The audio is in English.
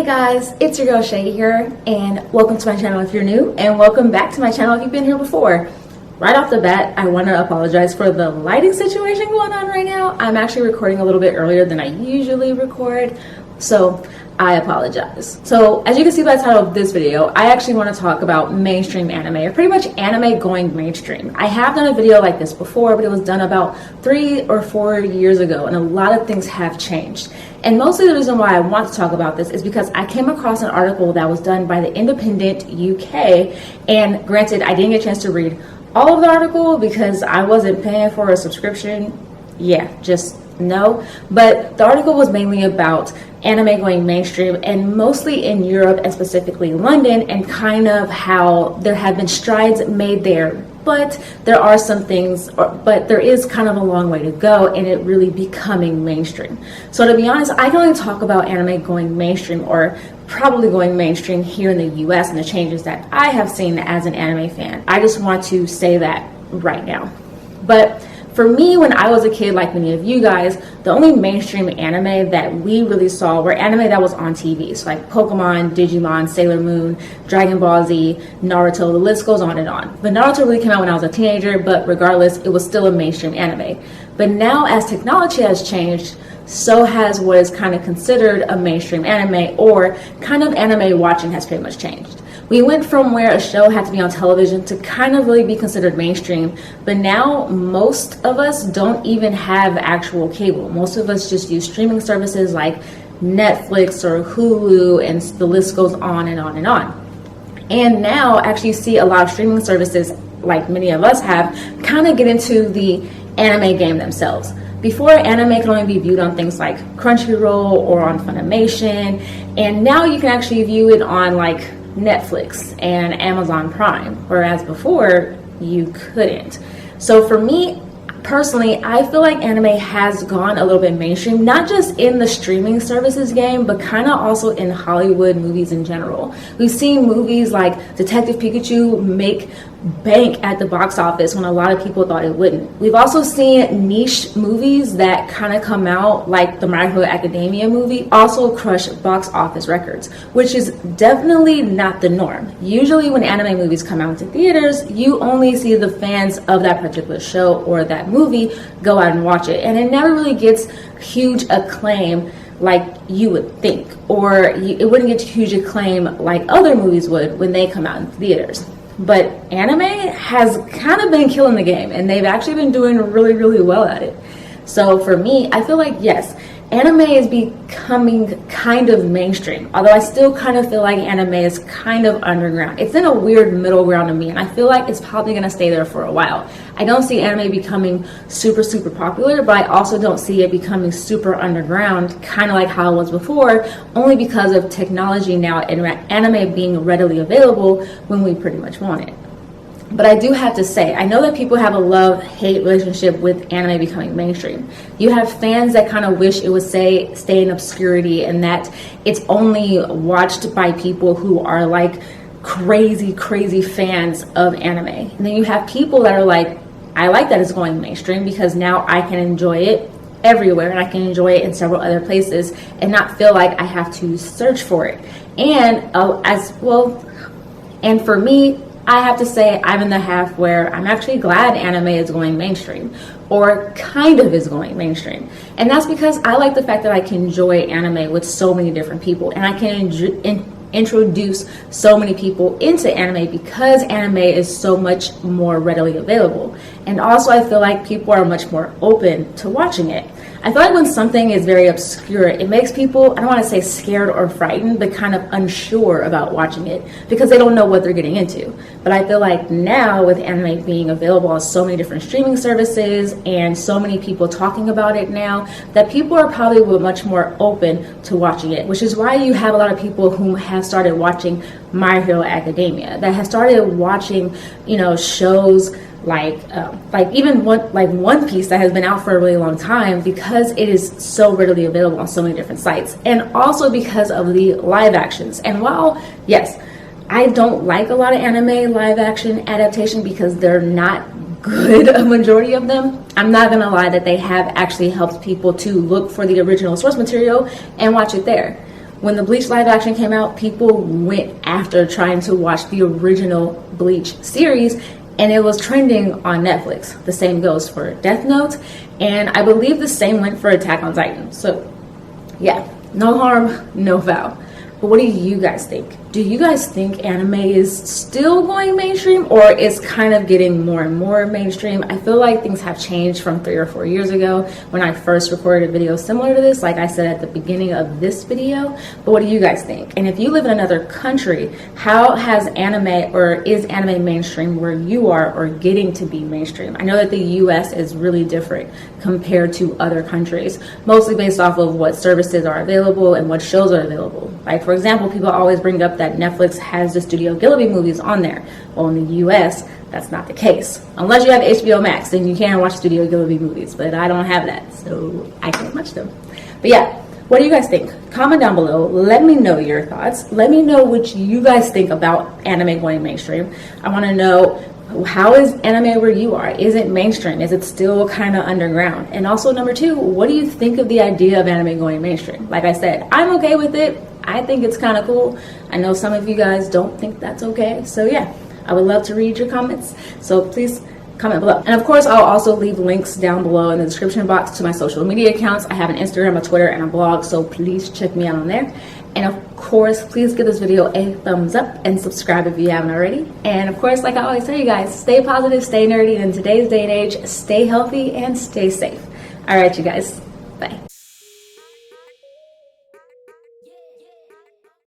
Hey guys, it's your girl Shay here, and welcome to my channel if you're new, and welcome back to my channel if you've been here before. Right off the bat, I want to apologize for the lighting situation going on right now. I'm actually recording a little bit earlier than I usually record, so I apologize. So as you can see by the title of this video, I actually want to talk about mainstream anime, or pretty much anime going mainstream. I have done a video like this before, but it was done about 3 or 4 years ago, and a lot of things have changed. And mostly the reason why I want to talk about this is because I came across an article that was done by the Independent UK, and granted, I didn't get a chance to read all of the article because I wasn't paying for a subscription. Yeah, just no. But the article was mainly about anime going mainstream, and mostly in Europe and specifically London, and kind of how there have been strides made there, but there are some things, but there is kind of a long way to go in it really becoming mainstream. So to be honest, I can only talk about anime going mainstream, or probably going mainstream here in the US, and the changes that I have seen as an anime fan. I just want to say that right now. But for me, when I was a kid, like many of you guys, the only mainstream anime that we really saw were anime that was on TV. So like Pokemon, Digimon, Sailor Moon, Dragon Ball Z, Naruto, the list goes on and on. But Naruto really came out when I was a teenager, but regardless, it was still a mainstream anime. But now as technology has changed, so has what is kind of considered a mainstream anime, or kind of anime watching has pretty much changed. We went from where a show had to be on television to kind of really be considered mainstream, but now most of us don't even have actual cable. Most of us just use streaming services like Netflix or Hulu, and the list goes on and on and on. And now actually see a lot of streaming services, like many of us have, kind of get into the anime game themselves. Before, anime could only be viewed on things like Crunchyroll or on Funimation, and now you can actually view it on like Netflix and Amazon Prime, whereas before you couldn't. So for me personally, I feel like anime has gone a little bit mainstream, not just in the streaming services game, but kind of also in Hollywood movies in general. We've seen movies like Detective Pikachu make bank at the box office when a lot of people thought it wouldn't. We've also seen niche movies that kind of come out, like the My Hero Academia movie, also crush box office records, which is definitely not the norm. Usually when anime movies come out to theaters, you only see the fans of that particular show or that movie go out and watch it, and it never really gets huge acclaim like you would think, or it wouldn't get huge acclaim like other movies would when they come out in theaters. But anime has kind of been killing the game, and they've actually been doing really, really well at it. So for me, I feel like, yes, anime is becoming kind of mainstream, although I still kind of feel like anime is kind of underground. It's in a weird middle ground to me, and I feel like it's probably going to stay there for a while. I don't see anime becoming super, super popular, but I also don't see it becoming super underground, kind of like how it was before, only because of technology now and anime being readily available when we pretty much want it. But I do have to say, I know that people have a love-hate relationship with anime becoming mainstream. You have fans that kind of wish it would stay in obscurity, and that it's only watched by people who are like crazy fans of anime. And then you have people that are like, I like that it's going mainstream because now I can enjoy it everywhere, and I can enjoy it in several other places and not feel like I have to search for it. And and for me, I have to say I'm in the half where I'm actually glad anime is going mainstream, or kind of is going mainstream. And that's because I like the fact that I can enjoy anime with so many different people, and I can introduce so many people into anime because anime is so much more readily available. And also I feel like people are much more open to watching it. I feel like when something is very obscure, it makes people, I don't want to say scared or frightened, but kind of unsure about watching it because they don't know what they're getting into. But I feel like now with anime being available on so many different streaming services and so many people talking about it now, that people are probably much more open to watching it, which is why you have a lot of people who have started watching My Hero Academia, that have started watching, shows like even One Piece that has been out for a really long time, because it is so readily available on so many different sites, and also because of the live actions. And while, yes, I don't like a lot of anime live action adaptation because they're not good, a majority of them, I'm not gonna lie that they have actually helped people to look for the original source material and watch it there. when the Bleach live action came out, people went after trying to watch the original Bleach series, and it was trending on Netflix. The same goes for Death Note, and I believe the same went for Attack on Titan. So yeah, no harm, no foul. But what do you guys think? Do you guys think anime is still going mainstream, or is kind of getting more and more mainstream? I feel like things have changed from 3 or 4 years ago when I first recorded a video similar to this, like I said at the beginning of this video. But what do you guys think? And if you live in another country, how has anime, or is anime mainstream where you are, or getting to be mainstream? I know that the US is really different compared to other countries, mostly based off of what services are available and what shows are available. Like, for example, people always bring up that Netflix has the Studio Ghibli movies on there. Well, in the US, that's not the case. Unless you have HBO Max, then you can watch Studio Ghibli movies, but I don't have that, so I can't watch them. But yeah, what do you guys think? Comment down below. Let me know your thoughts. Let me know what you guys think about anime going mainstream. I want to know, how is anime where you are? Is it mainstream? Is it still kind of underground? And also, number 2, what do you think of the idea of anime going mainstream? Like I said, I'm okay with it. I think it's kind of cool. I know some of you guys don't think that's okay. So yeah, I would love to read your comments. So please comment below. And of course, I'll also leave links down below in the description box to my social media accounts. I have an Instagram, a Twitter, and a blog, so please check me out on there. And of course, please give this video a thumbs up and subscribe if you haven't already. And of course, like I always tell you guys, stay positive, stay nerdy, and in today's day and age, stay healthy and stay safe. All right, you guys, bye.